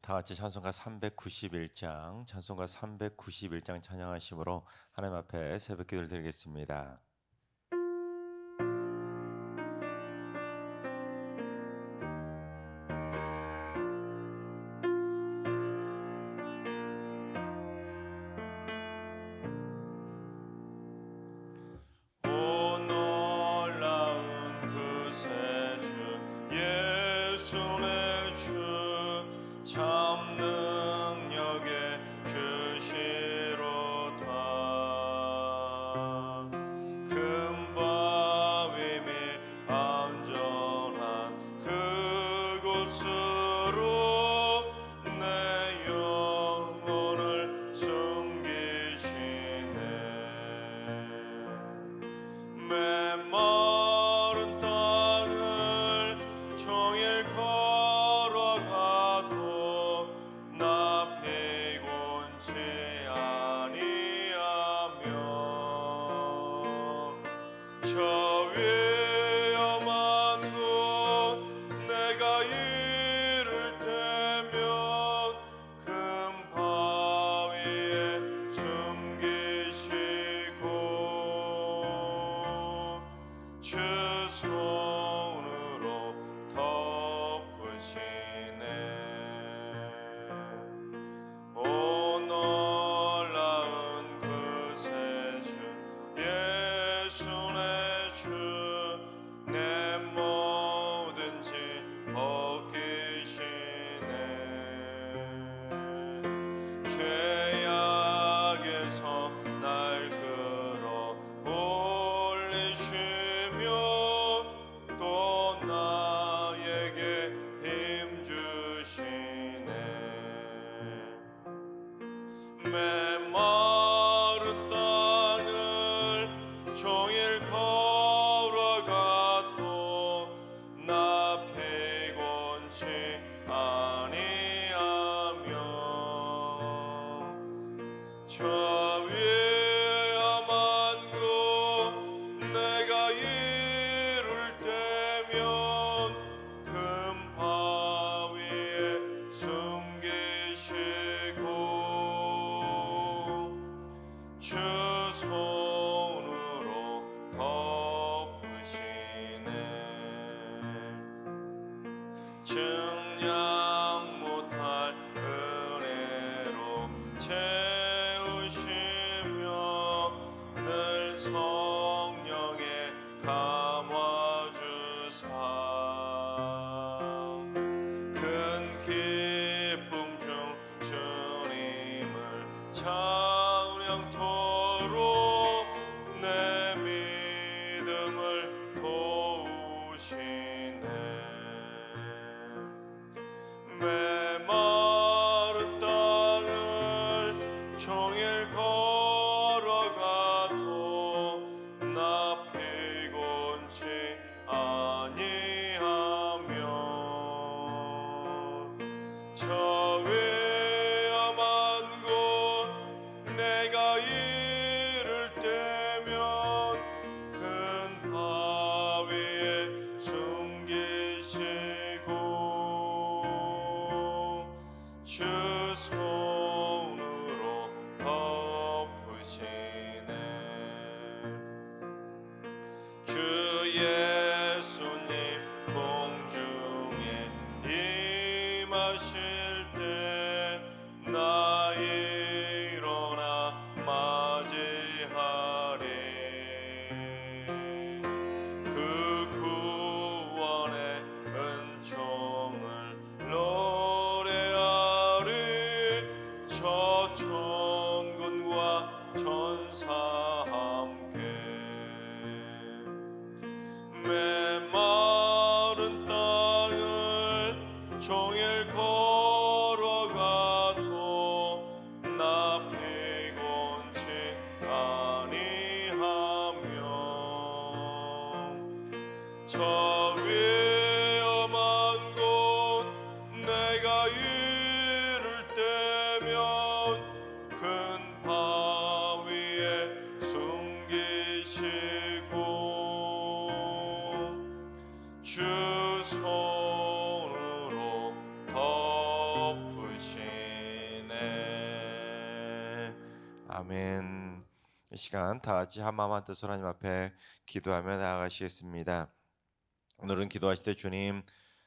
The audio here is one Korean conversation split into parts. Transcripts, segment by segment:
다 같이 찬송가 391장 찬양하심으로 하나님 앞에 새벽 기도를 드리겠습니다. 메마른 땅을 종일 걸어가도 나 피곤치 아니하며 저 위험한 곳 내가 이를 때면 금 바위에 숨기시고 주 손으로 덮으시네. 오 놀라운 그새 주 예수 내 주 내 모든 짐 벗기시네. 죄악에서 날 끌어 올리시며 또 나에게 힘 주시네. 메마른 땅을 종일 걸어가도 나 피곤치 아니하며 저 위험한 곳 내가 이를 때면 금 바위에 숨기시고 주 손으로 덮으시네. 증량 못할 은혜로 채우시며 늘 성령에 감화주사 큰 기쁨 중 주님을 찬양토록 내 믿음을 도우시네. 메마른 땅을 종일 걸어가도 나 피곤치 아니하며 저 위험한 곳 내가 이를 때면 큰 바위에 숨기시고 아멘. 이 시간 다 같이 한 마음 한 뜻으로 하나님 앞에 기도하며 나아가시겠습니다. 오늘은 기도하실 때 주님,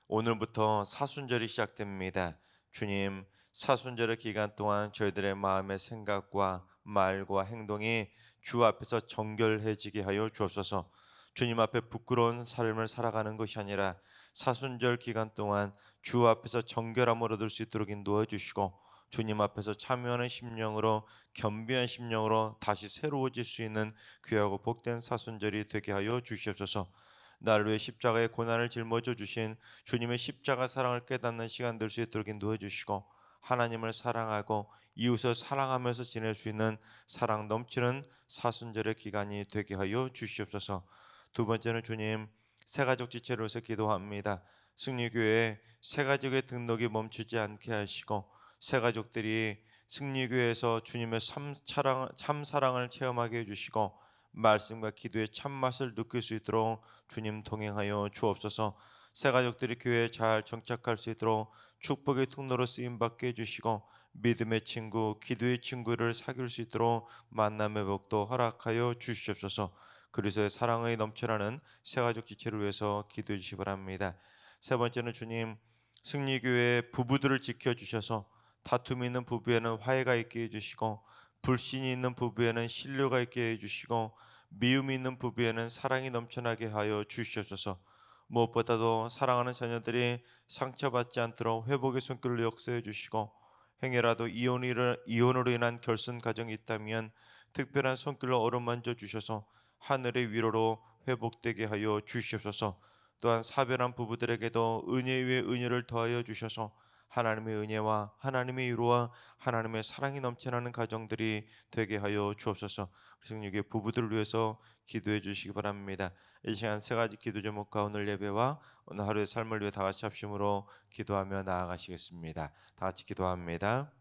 오늘부터 사순절이 시작됩니다. 주님, 사순절의 기간 동안 저희들의 마음의 생각과 말과 행동이 주 앞에서 정결해지게 하여 주옵소서. 주님 앞에 부끄러운 삶을 살아가는 것이 아니라 사순절 기간 동안 주 앞에서 정결함을 얻을 수 있도록 인도해 주시고, 주님 앞에서 참여하는 심령으로, 겸비한 심령으로 다시 새로워질 수 있는 귀하고 복된 사순절이 되게 하여 주시옵소서. 나를 위해 십자가의 고난을 짊어져 주신 주님의 십자가 사랑을 깨닫는 시간 될 수 있도록 인도해 주시고, 하나님을 사랑하고 이웃을 사랑하면서 지낼 수 있는 사랑 넘치는 사순절의 기간이 되게 하여 주시옵소서. 두 번째는 주님, 새가족 지체로서 기도합니다. 승리교회 새가족의 등록이 멈추지 않게 하시고, 새가족들이 승리교회에서 주님의 참 사랑을 체험하게 해주시고, 말씀과 기도의 참맛을 느낄 수 있도록 주님 동행하여 주옵소서. 새가족들이 교회에 잘 정착할 수 있도록 축복의 통로로 쓰임받게 해주시고, 믿음의 친구, 기도의 친구를 사귈 수 있도록 만남의 복도 허락하여 주시옵소서. 그리스도의 사랑의 넘쳐나는 새가족 지체를 위해서 기도해 주시기 바랍니다. 세 번째는 주님, 승리교회 부부들을 지켜주셔서 다툼이 있는 부부에는 화해가 있게 해주시고, 불신이 있는 부부에는 신뢰가 있게 해주시고, 미움이 있는 부부에는 사랑이 넘쳐나게 하여 주시옵소서. 무엇보다도 사랑하는 자녀들이 상처받지 않도록 회복의 손길로 역사해 주시고, 행여라도 이혼으로 인한 결손 가정이 있다면 특별한 손길로 어루만져 주셔서 하늘의 위로로 회복되게 하여 주시옵소서. 또한 사별한 부부들에게도 은혜 위에 은혜를 더하여 주셔서 하나님의 은혜와 하나님의 위로와 하나님의 사랑이 넘쳐나는 가정들이 되게 하여 주옵소서. 승리교회 부부들을 위해서 기도해 주시기 바랍니다. 이 시간 세 가지 기도 제목과 오늘 예배와 오늘 하루의 삶을 위해 다 같이 합심으로 기도하며 나아가시겠습니다. 다 같이 기도합니다.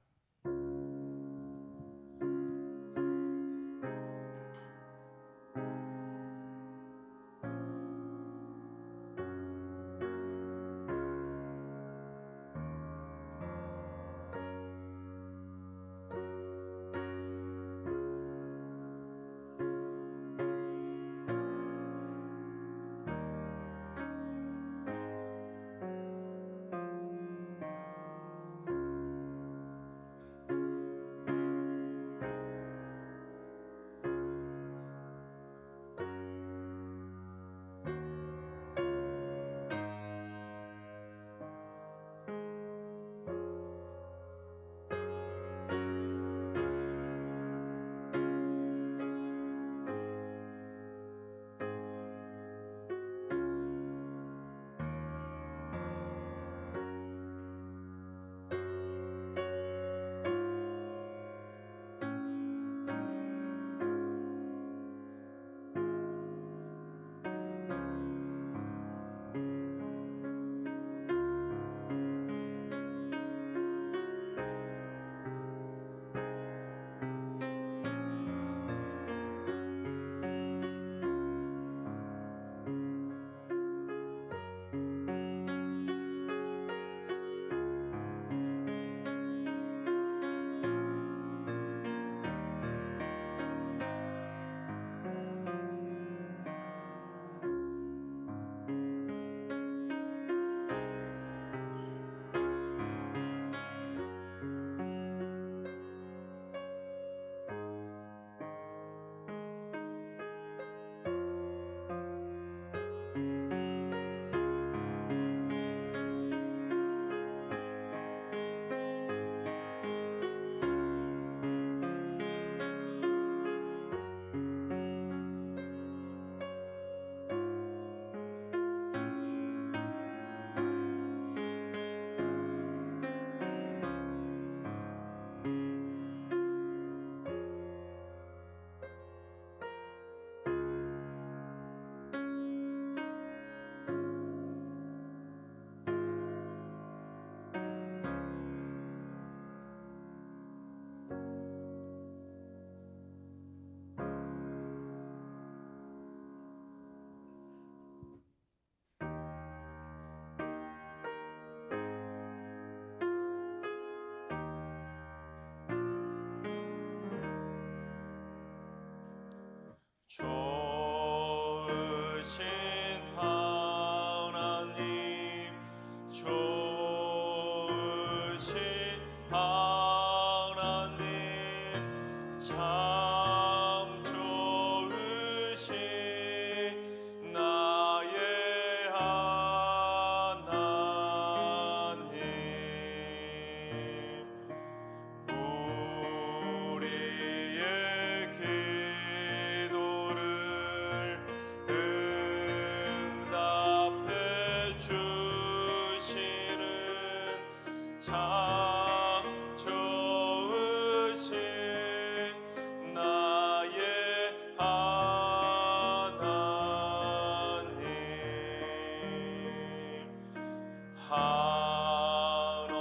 한없는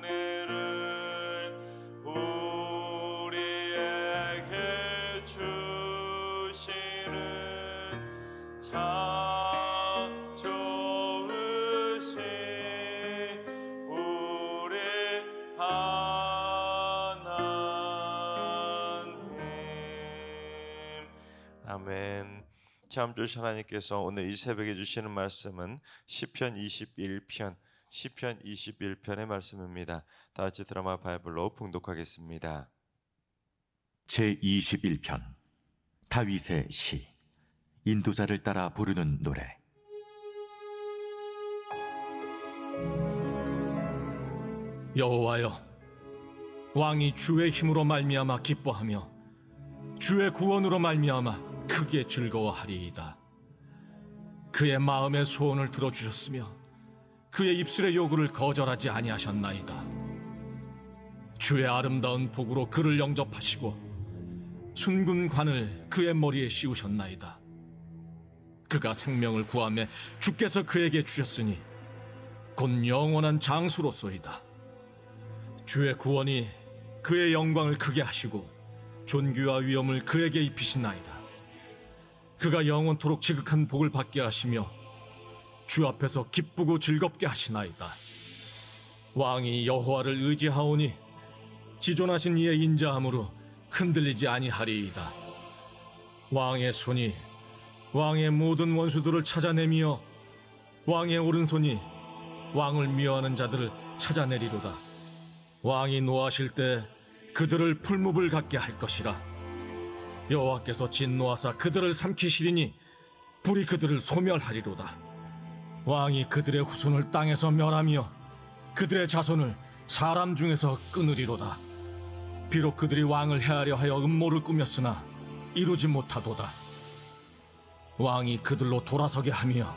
은혜를 우리에게 주시는 참 좋으신 우리 하나님. 아멘. 참 좋으신 하나님께서 오늘 이 새벽에 주시는 말씀은 시편 21편의 말씀입니다. 다 같이 드라마 바이블로 봉독하겠습니다. 제21편 다윗의 시 인도자를 따라 부르는 노래. 여호와여, 왕이 주의 힘으로 말미암아 기뻐하며 주의 구원으로 말미암아 크게 즐거워하리이다. 그의 마음의 소원을 들어주셨으며 그의 입술의 요구를 거절하지 아니하셨나이다. 주의 아름다운 복으로 그를 영접하시고 순군 관을 그의 머리에 씌우셨나이다. 그가 생명을 구하며 주께서 그에게 주셨으니 곧 영원한 장수로소이다. 주의 구원이 그의 영광을 크게 하시고 존귀와 위엄을 그에게 입히시나이다. 그가 영원토록 지극한 복을 받게 하시며 주 앞에서 기쁘고 즐겁게 하시나이다. 왕이 여호와를 의지하오니 지존하신 이의 인자함으로 흔들리지 아니하리이다. 왕의 손이 왕의 모든 원수들을 찾아내며 왕의 오른손이 왕을 미워하는 자들을 찾아내리로다. 왕이 노하실 때 그들을 풀무불 같게 할 것이라. 여호와께서 진노하사 그들을 삼키시리니 불이 그들을 소멸하리로다. 왕이 그들의 후손을 땅에서 멸하며 그들의 자손을 사람 중에서 끊으리로다. 비록 그들이 왕을 해하려 하여 음모를 꾸몄으나 이루지 못하도다. 왕이 그들로 돌아서게 하며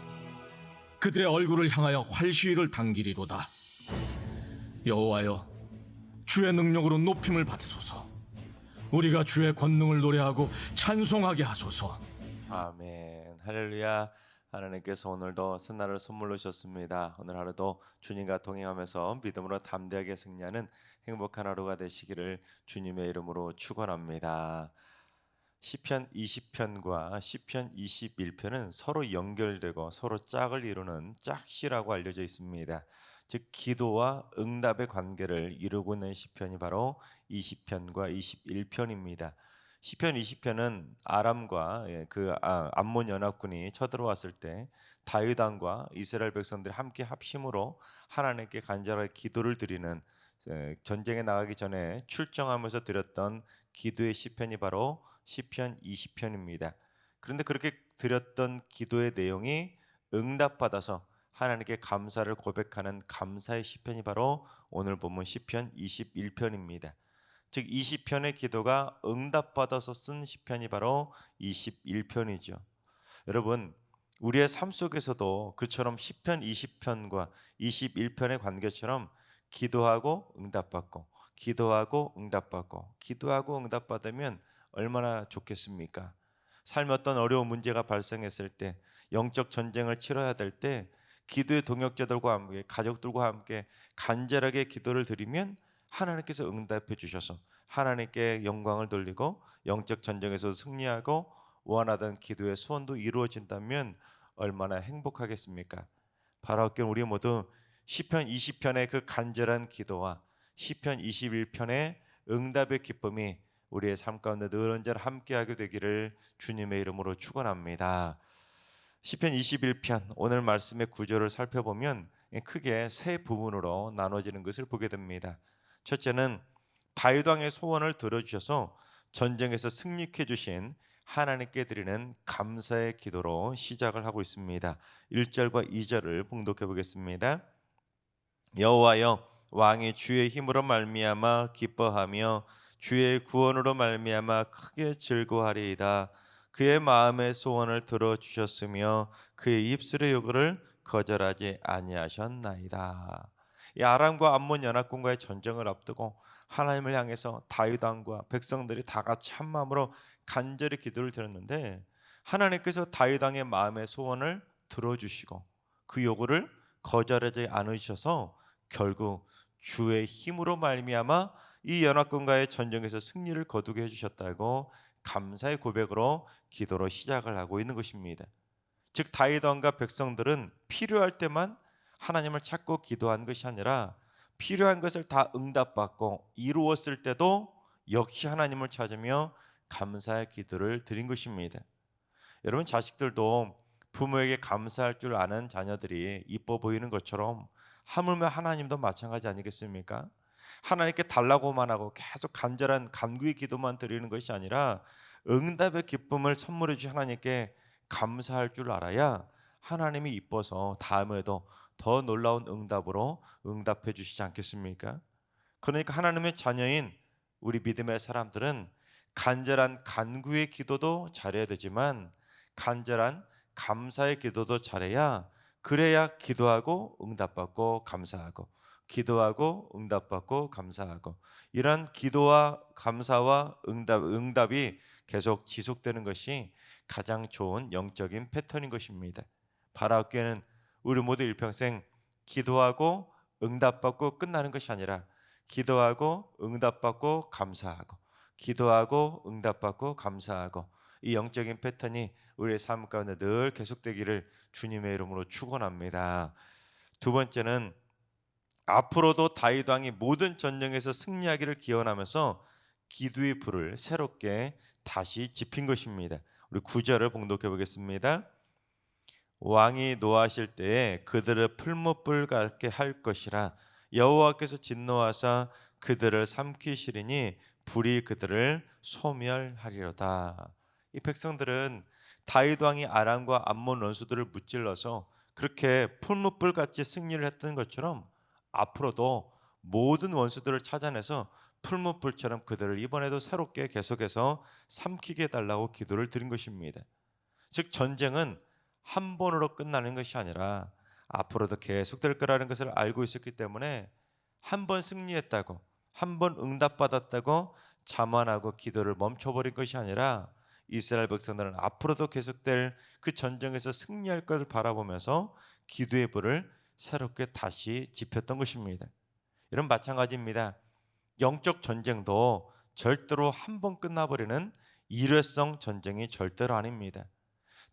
그들의 얼굴을 향하여 활시위를 당기리로다. 여호와여, 주의 능력으로 높임을 받으소서. 우리가 주의 권능을 노래하고 찬송하게 하소서. 아멘. 할렐루야. 하나님께서 오늘도 새날을 선물로 주셨습니다. 오늘 하루도 주님과 동행하면서 믿음으로 담대하게 승리하는 행복한 하루가 되시기를 주님의 이름으로 축원합니다. 시편 20편과 시편 21편은 서로 연결되고 서로 짝을 이루는 짝시라고 알려져 있습니다. 즉 기도와 응답의 관계를 이루고 있는 시편이 바로 20편과 21편입니다. 시편 20편은 아람과 암몬 연합군이 쳐들어왔을 때 다윗 왕과 이스라엘 백성들이 함께 합심으로 하나님께 간절하게 기도를 드리는, 전쟁에 나가기 전에 출정하면서 드렸던 기도의 시편이 바로 시편 20편입니다. 그런데 그렇게 드렸던 기도의 내용이 응답받아서 하나님께 감사를 고백하는 감사의 시편이 바로 오늘 본문 시편 21편입니다. 즉 20편의 기도가 응답받아서 쓴 시편이 바로 21편이죠. 여러분, 우리의 삶 속에서도 그처럼 시편 20편과 21편의 관계처럼 기도하고 응답받고 기도하고 응답받고 기도하고 응답받으면 얼마나 좋겠습니까? 삶의 어떤 어려운 문제가 발생했을 때, 영적 전쟁을 치러야 될 때 기도의 동역자들과 함께, 가족들과 함께 간절하게 기도를 드리면 하나님께서 응답해 주셔서 하나님께 영광을 돌리고 영적 전쟁에서 승리하고 원하던 기도의 소원도 이루어진다면 얼마나 행복하겠습니까? 바로 우리 모두 시편 20편의 그 간절한 기도와 시편 21편의 응답의 기쁨이 우리의 삶 가운데 늘 언제나 함께하게 되기를 주님의 이름으로 축원합니다. 시편 21편 오늘 말씀의 구조를 살펴보면 크게 세 부분으로 나눠지는 것을 보게 됩니다. 첫째는 다윗 왕의 소원을 들어주셔서 전쟁에서 승리케 주신 하나님께 드리는 감사의 기도로 시작을 하고 있습니다. 1절과 2절을 봉독해 보겠습니다. 여호와여, 왕이 주의 힘으로 말미암아 기뻐하며 주의 구원으로 말미암아 크게 즐거워하리이다. 그의 마음의 소원을 들어주셨으며 그의 입술의 요구를 거절하지 아니하셨나이다. 이 아람과 암몬 연합군과의 전쟁을 앞두고 하나님을 향해서 다윗 왕과 백성들이 다 같이 한 마음으로 간절히 기도를 드렸는데 하나님께서 다윗 왕의 마음의 소원을 들어주시고 그 요구를 거절하지 않으셔서 결국 주의 힘으로 말미암아 이 연합군과의 전쟁에서 승리를 거두게 해주셨다고 감사의 고백으로 기도로 시작을 하고 있는 것입니다. 즉 다윗 왕과 백성들은 필요할 때만 하나님을 찾고 기도한 것이 아니라 필요한 것을 다 응답받고 이루었을 때도 역시 하나님을 찾으며 감사의 기도를 드린 것입니다. 여러분, 자식들도 부모에게 감사할 줄 아는 자녀들이 이뻐 보이는 것처럼 하물며 하나님도 마찬가지 아니겠습니까? 하나님께 달라고만 하고 계속 간절한 간구의 기도만 드리는 것이 아니라 응답의 기쁨을 선물해 주신 하나님께 감사할 줄 알아야 하나님이 이뻐서 다음에도 더 놀라운 응답으로 응답해 주시지 않겠습니까? 그러니까 하나님의 자녀인 우리 믿음의 사람들은 간절한 간구의 기도도 잘해야 되지만 간절한 감사의 기도도 잘해야, 그래야 기도하고 응답받고 감사하고 기도하고 응답받고 감사하고 이런 기도와 감사와 응답이 계속 지속되는 것이 가장 좋은 영적인 패턴인 것입니다. 바라옵기에는 우리 모두 일평생 기도하고 응답받고 끝나는 것이 아니라 기도하고 응답받고 감사하고 기도하고 응답받고 감사하고 이 영적인 패턴이 우리의 삶 가운데 늘 계속되기를 주님의 이름으로 축원합니다. 두 번째는 앞으로도 다윗 왕이 모든 전쟁에서 승리하기를 기원하면서 기도의 불을 새롭게 다시 지핀 것입니다. 우리 9절을 봉독해 보겠습니다. 왕이 노하실 때에 그들을 풀무불 같게 할 것이라. 여호와께서 진노하사 그들을 삼키시리니 불이 그들을 소멸하리로다. 이 백성들은 다윗 왕이 아람과 암몬 원수들을 무찔러서 그렇게 풀무불 같이 승리를 했던 것처럼 앞으로도 모든 원수들을 찾아내서 풀무불처럼 그들을 이번에도 새롭게 계속해서 삼키게 해달라고 기도를 드린 것입니다. 즉 전쟁은 한 번으로 끝나는 것이 아니라 앞으로도 계속될 거라는 것을 알고 있었기 때문에 한 번 승리했다고, 한 번 응답받았다고 자만하고 기도를 멈춰버린 것이 아니라 이스라엘 백성들은 앞으로도 계속될 그 전쟁에서 승리할 것을 바라보면서 기도의 불을 새롭게 다시 지폈던 것입니다. 이런 마찬가지입니다. 영적 전쟁도 절대로 한 번 끝나버리는 일회성 전쟁이 절대로 아닙니다.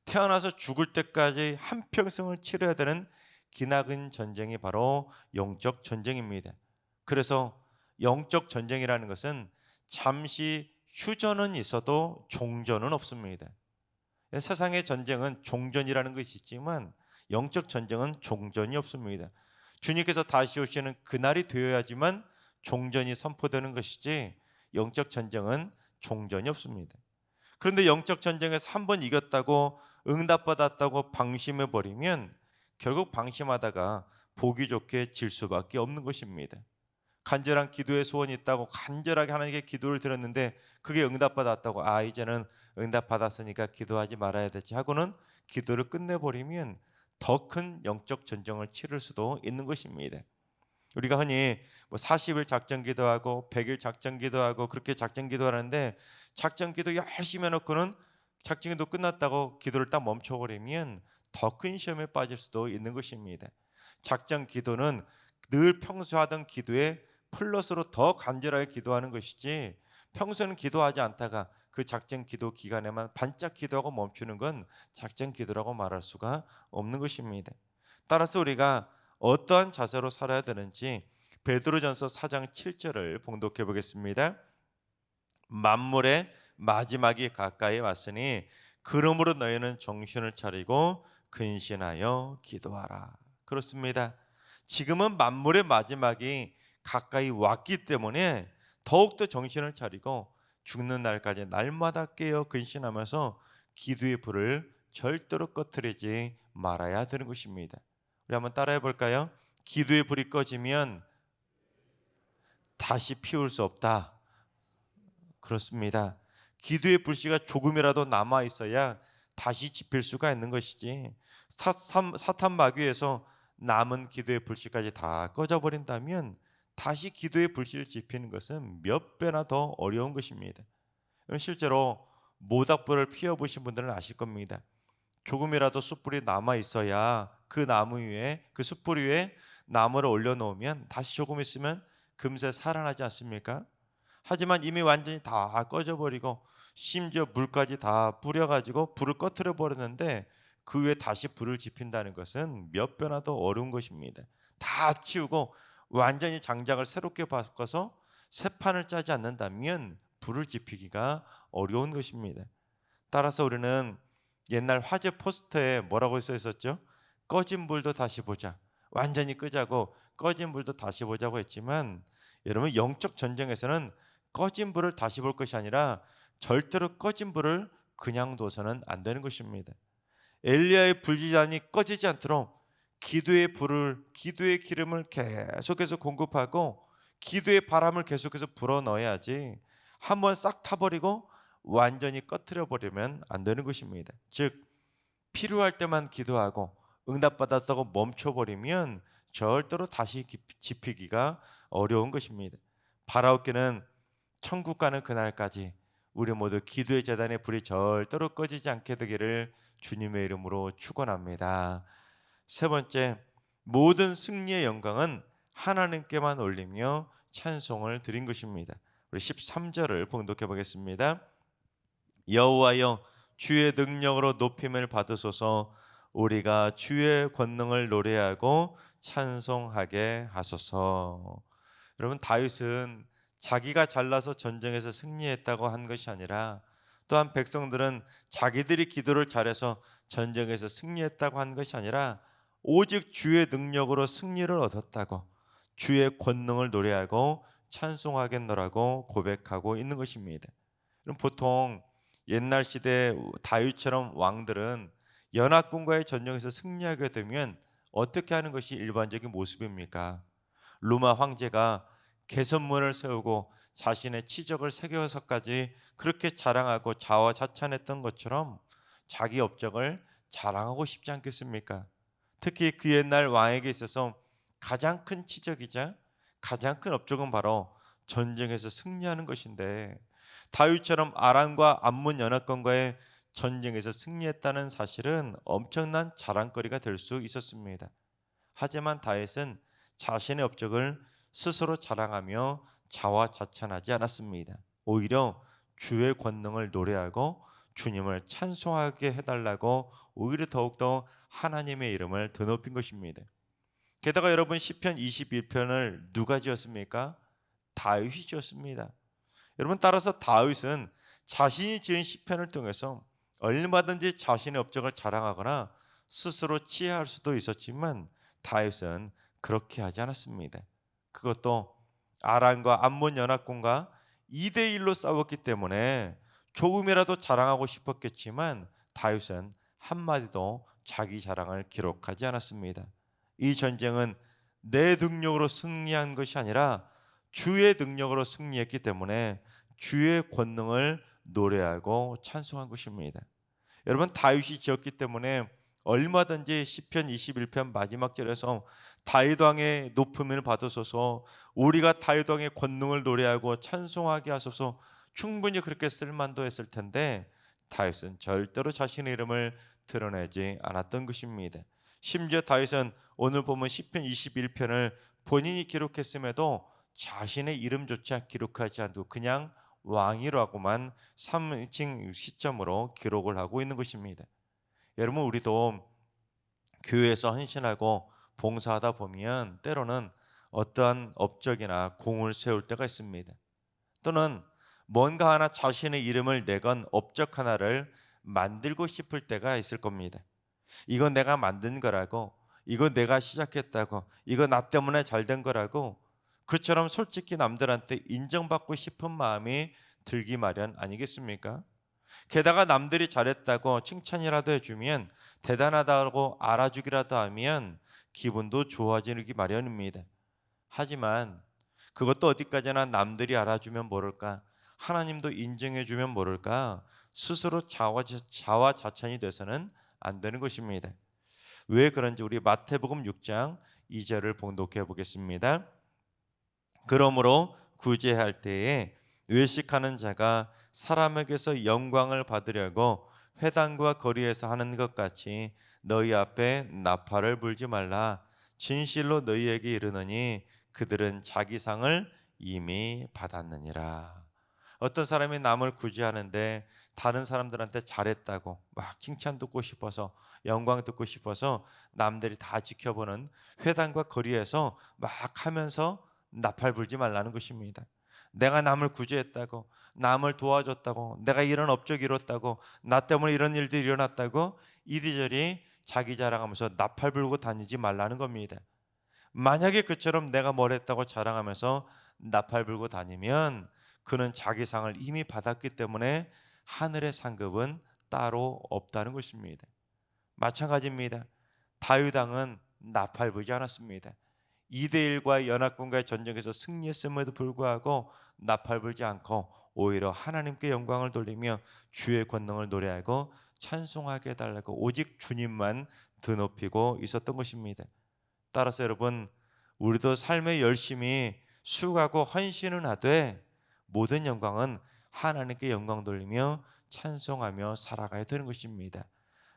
태어나서 죽을 때까지 한평생을 치러야 되는 기나긴 전쟁이 바로 영적 전쟁입니다. 그래서 영적 전쟁이라는 것은 잠시 휴전은 있어도 종전은 없습니다. 세상의 전쟁은 종전이라는 것이 있지만 영적 전쟁은 종전이 없습니다. 주님께서 다시 오시는 그날이 되어야지만 종전이 선포되는 것이지 영적 전쟁은 종전이 없습니다. 그런데 영적 전쟁에서 한 번 이겼다고 응답받았다고 방심해 버리면 결국 방심하다가 보기 좋게 질 수밖에 없는 것입니다. 간절한 기도의 소원이 있다고 간절하게 하나님께 기도를 드렸는데 그게 응답받았다고 이제는 응답받았으니까 기도하지 말아야 되지 하고는 기도를 끝내버리면 더 큰 영적 전쟁을 치를 수도 있는 것입니다. 우리가 흔히 40일 작전 기도하고 100일 작전 기도하고 그렇게 작전 기도하는데 작전 기도 열심히 해놓고는 작전 기도 끝났다고 기도를 딱 멈춰버리면 더 큰 시험에 빠질 수도 있는 것입니다. 작전 기도는 늘 평소 하던 기도에 플러스로 더 간절하게 기도하는 것이지 평소에는 기도하지 않다가 그 작전 기도 기간에만 반짝 기도하고 멈추는 건 작전 기도라고 말할 수가 없는 것입니다. 따라서 우리가 어떠한 자세로 살아야 되는지 베드로전서 4장 7절을 봉독해 보겠습니다. 만물의 마지막이 가까이 왔으니 그러므로 너희는 정신을 차리고 근신하여 기도하라. 그렇습니다. 지금은 만물의 마지막이 가까이 왔기 때문에 더욱더 정신을 차리고 죽는 날까지 날마다 깨어 근신하면서 기도의 불을 절대로 꺼트리지 말아야 되는 것입니다. 우리 한번 따라해 볼까요? 기도의 불이 꺼지면 다시 피울 수 없다. 그렇습니다. 기도의 불씨가 조금이라도 남아 있어야 다시 지필 수가 있는 것이지 사탄 마귀에서 남은 기도의 불씨까지 다 꺼져버린다면 다시 기도의 불씨를 지피는 것은 몇 배나 더 어려운 것입니다. 실제로 모닥불을 피워보신 분들은 아실 겁니다. 조금이라도 숯불이 남아 있어야 그 나무 위에, 그 숯불 위에 나무를 올려놓으면 다시 조금 있으면 금세 살아나지 않습니까? 하지만 이미 완전히 다 꺼져버리고 심지어 물까지 다 뿌려가지고 불을 꺼트려 버렸는데 그 위에 다시 불을 지핀다는 것은 몇 배나도 어려운 것입니다. 다 치우고 완전히 장작을 새롭게 바꿔서 새 판을 짜지 않는다면 불을 지피기가 어려운 것입니다. 따라서 우리는 옛날 화재 포스터에 뭐라고 써 있었죠? 꺼진 불도 다시 보자. 완전히 끄자고 꺼진 불도 다시 보자고 했지만 여러분, 영적 전쟁에서는 꺼진 불을 다시 볼 것이 아니라 절대로 꺼진 불을 그냥 둬서는 안 되는 것입니다. 엘리야의 불지단이 꺼지지 않도록 기도의 불을, 기도의 기름을 계속해서 공급하고 기도의 바람을 계속해서 불어 넣어야지 한번 싹 타버리고 완전히 꺼트려 버리면 안 되는 것입니다. 즉 필요할 때만 기도하고 응답받았다고 멈춰버리면 절대로 다시 지피기가 어려운 것입니다. 바라옵기는 천국 가는 그날까지 우리 모두 기도의 제단의 불이 절대로 꺼지지 않게 되기를 주님의 이름으로 축원합니다. 세 번째, 모든 승리의 영광은 하나님께만 올리며 찬송을 드린 것입니다. 우리 13절을 봉독해 보겠습니다. 여호와여, 주의 능력으로 높임을 받으소서. 우리가 주의 권능을 노래하고 찬송하게 하소서. 여러분, 다윗은 자기가 잘나서 전쟁에서 승리했다고 한 것이 아니라 또한 백성들은 자기들이 기도를 잘해서 전쟁에서 승리했다고 한 것이 아니라 오직 주의 능력으로 승리를 얻었다고, 주의 권능을 노래하고 찬송하겠노라고 고백하고 있는 것입니다. 그럼 보통 옛날 시대 다윗처럼 왕들은 연합군과의 전쟁에서 승리하게 되면 어떻게 하는 것이 일반적인 모습입니까? 로마 황제가 개선문을 세우고 자신의 치적을 새겨서까지 그렇게 자랑하고 자화자찬했던 것처럼 자기 업적을 자랑하고 싶지 않겠습니까? 특히 그 옛날 왕에게 있어서 가장 큰 치적이자 가장 큰 업적은 바로 전쟁에서 승리하는 것인데, 다윗처럼 아람과 암몬 연합군과의 전쟁에서 승리했다는 사실은 엄청난 자랑거리가 될 수 있었습니다. 하지만 다윗은 자신의 업적을 스스로 자랑하며 자화자찬하지 않았습니다. 오히려 주의 권능을 노래하고 주님을 찬송하게 해달라고 오히려 더욱더 하나님의 이름을 드높인 것입니다. 게다가 여러분, 시편 21편을 누가 지었습니까? 다윗이 지었습니다. 여러분, 따라서 다윗은 자신이 지은 시편을 통해서 얼마든지 자신의 업적을 자랑하거나 스스로 치하할 수도 있었지만 다윗은 그렇게 하지 않았습니다. 그것도 아람과 암몬 연합군과 2대1로 싸웠기 때문에 조금이라도 자랑하고 싶었겠지만 다윗은 한마디도 자기 자랑을 기록하지 않았습니다. 이 전쟁은 내 능력으로 승리한 것이 아니라 주의 능력으로 승리했기 때문에 주의 권능을 노래하고 찬송한 것입니다. 여러분, 다윗이 지었기 때문에 얼마든지 시편 21편 마지막 절에서 다윗 왕의 높음을 받으소서, 우리가 다윗 왕의 권능을 노래하고 찬송하게 하소서, 충분히 그렇게 쓸만도 했을 텐데 다윗은 절대로 자신의 이름을 드러내지 않았던 것입니다. 심지어 다윗은 오늘 보면 시편 21편을 본인이 기록했음에도 자신의 이름조차 기록하지 않고 그냥 왕이라고만 3인칭 시점으로 기록을 하고 있는 것입니다. 여러분, 우리도 교회에서 헌신하고 봉사하다 보면 때로는 어떠한 업적이나 공을 세울 때가 있습니다. 또는 뭔가 하나 자신의 이름을 내건 업적 하나를 만들고 싶을 때가 있을 겁니다. 이건 내가 만든 거라고, 이거 내가 시작했다고, 이거 나 때문에 잘 된 거라고, 그처럼 솔직히 남들한테 인정받고 싶은 마음이 들기 마련 아니겠습니까? 게다가 남들이 잘했다고 칭찬이라도 해주면, 대단하다고 알아주기라도 하면 기분도 좋아지기 마련입니다. 하지만 그것도 어디까지나 남들이 알아주면 모를까, 하나님도 인정해주면 모를까, 스스로 자화자찬이 돼서는 안 되는 것입니다. 왜 그런지 우리 마태복음 6장 2절을 봉독해 보겠습니다. 그러므로 구제할 때에 외식하는 자가 사람에게서 영광을 받으려고 회당과 거리에서 하는 것 같이 너희 앞에 나팔을 불지 말라. 진실로 너희에게 이르노니 그들은 자기 상을 이미 받았느니라. 어떤 사람이 남을 구제하는데 다른 사람들한테 잘했다고 막 칭찬 듣고 싶어서, 영광 듣고 싶어서 남들이 다 지켜보는 회당과 거리에서 막 하면서 나팔 불지 말라는 것입니다. 내가 남을 구제했다고, 남을 도와줬다고, 내가 이런 업적 이뤘다고, 나 때문에 이런 일들이 일어났다고 이리저리 자기 자랑하면서 나팔 불고 다니지 말라는 겁니다. 만약에 그처럼 내가 뭘 했다고 자랑하면서 나팔 불고 다니면 그는 자기 상을 이미 받았기 때문에 하늘의 상급은 따로 없다는 것입니다. 마찬가지입니다. 다윗 왕은 나팔 불지 않았습니다. 2대1과 연합군과의 전쟁에서 승리했음에도 불구하고 나팔 불지 않고 오히려 하나님께 영광을 돌리며 주의 권능을 노래하고 찬송하게 해달라고 오직 주님만 드높이고 있었던 것입니다. 따라서 여러분, 우리도 삶에 열심히 수고하고 헌신은 하되 모든 영광은 하나님께 영광 돌리며 찬송하며 살아가야 되는 것입니다.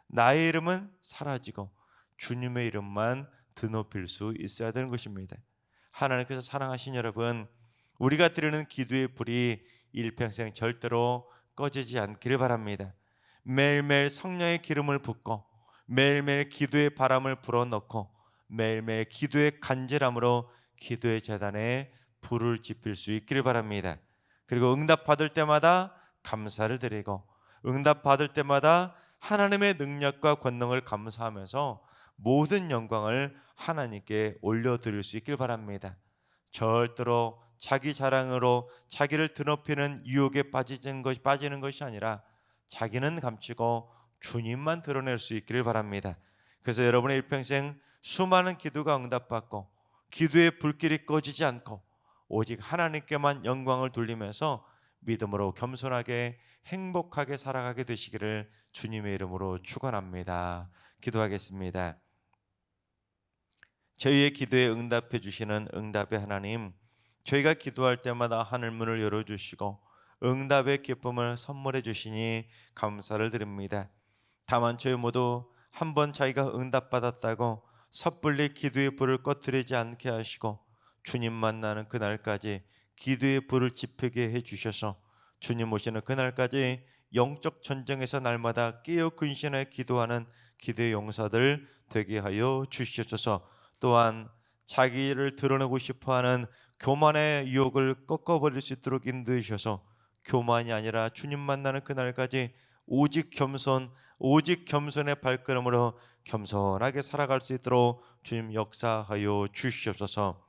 나의 이름은 사라지고 주님의 이름만 드높일 수 있어야 되는 것입니다. 하나님께서 사랑하신 여러분, 우리가 드리는 기도의 불이 일평생 절대로 꺼지지 않기를 바랍니다. 매일매일 성령의 기름을 붓고 매일매일 기도의 바람을 불어넣고 매일매일 기도의 간절함으로 기도의 제단에 불을 지필 수 있기를 바랍니다. 그리고 응답받을 때마다 감사를 드리고 응답받을 때마다 하나님의 능력과 권능을 감사하면서 모든 영광을 하나님께 올려드릴 수 있길 바랍니다. 절대로 자기 자랑으로 자기를 드높이는 유혹에 빠지는 것이 아니라 자기는 감추고 주님만 드러낼 수 있기를 바랍니다. 그래서 여러분의 일평생 수많은 기도가 응답받고 기도의 불길이 꺼지지 않고 오직 하나님께만 영광을 돌리면서 믿음으로 겸손하게 행복하게 살아가게 되시기를 주님의 이름으로 축원합니다. 기도하겠습니다. 저희의 기도에 응답해 주시는 응답의 하나님, 저희가 기도할 때마다 하늘문을 열어주시고 응답의 기쁨을 선물해 주시니 감사를 드립니다. 다만 저희 모두 한번 자기가 응답받았다고 섣불리 기도의 불을 꺼뜨리지 않게 하시고 주님 만나는 그날까지 기도의 불을 지피게 해주셔서 주님 오시는 그날까지 영적 전쟁에서 날마다 깨어 근신하여 기도하는 기도의 용사들 되게 하여 주시옵소서. 또한 자기를 드러내고 싶어하는 교만의 유혹을 꺾어버릴 수 있도록 인도해주셔서 교만이 아니라 주님 만나는 그날까지 오직 겸손의 발걸음으로 겸손하게 살아갈 수 있도록 주님 역사하여 주시옵소서.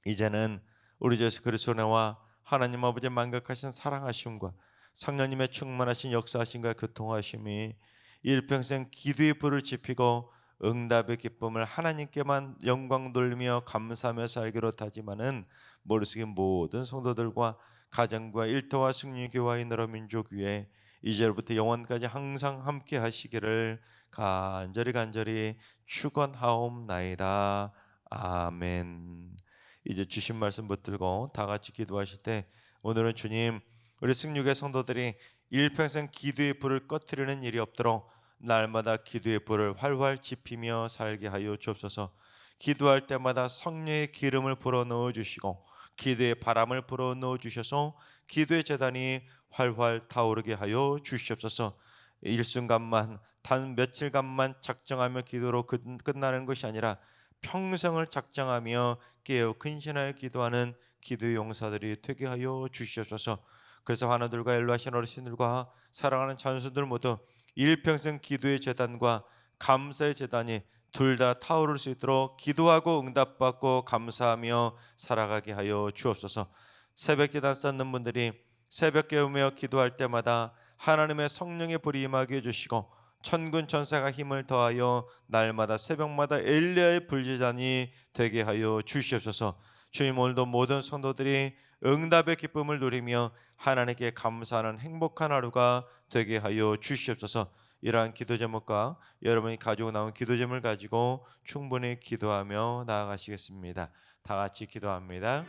이제는 우리 주 예수 그리스도와 하나님 아버지의 만극하신 사랑하심과 성령님의 충만하신 역사하심과 교통하심이 일평생 기도의 불을 지피고 응답의 기쁨을 하나님께만 영광 돌리며 감사하며 살기로 하지만은 머릿속의 모든 성도들과 가정과 일터와 승리교회와 나라 민족 위에 이제부터 영원까지 항상 함께 하시기를 간절히 축원하옵나이다. 아멘. 이제 주신 말씀 붙들고 다 같이 기도하실 때 오늘은 주님, 우리 승리교회 성도들이 일평생 기도의 불을 꺼뜨리는 일이 없도록 날마다 기도의 불을 활활 지피며 살게 하여 주옵소서. 기도할 때마다 성령의 기름을 불어 넣어 주시고 기도의 바람을 불어 넣어 주셔서 기도의 제단이 활활 타오르게 하여 주시옵소서. 일순간만 단 며칠간만 작정하며 기도로 끝나는 것이 아니라 평생을 작정하며 깨어 근신하여 기도하는 기도의 용사들이 되게 하여 주시옵소서. 그래서 환우들과 연로하신 어르신들과 사랑하는 자녀들 모두 일평생 기도의 제단과 감사의 제단이 둘 다 타오를 수 있도록 기도하고 응답받고 감사하며 살아가게 하여 주옵소서. 새벽 제단 쌓는 분들이 새벽 깨우며 기도할 때마다 하나님의 성령의 불이 임하게 해주시고 천군 천사가 힘을 더하여 날마다 새벽마다 엘리야의 불제단이 되게 하여 주시옵소서. 주님, 오늘도 모든 성도들이 응답의 기쁨을 누리며 하나님께 감사하는 행복한 하루가 되게 하여 주시옵소서. 이러한 기도 제목과 여러분이 가지고 나온 기도 제목을 가지고 충분히 기도하며 나아가시겠습니다. 다 같이 기도합니다.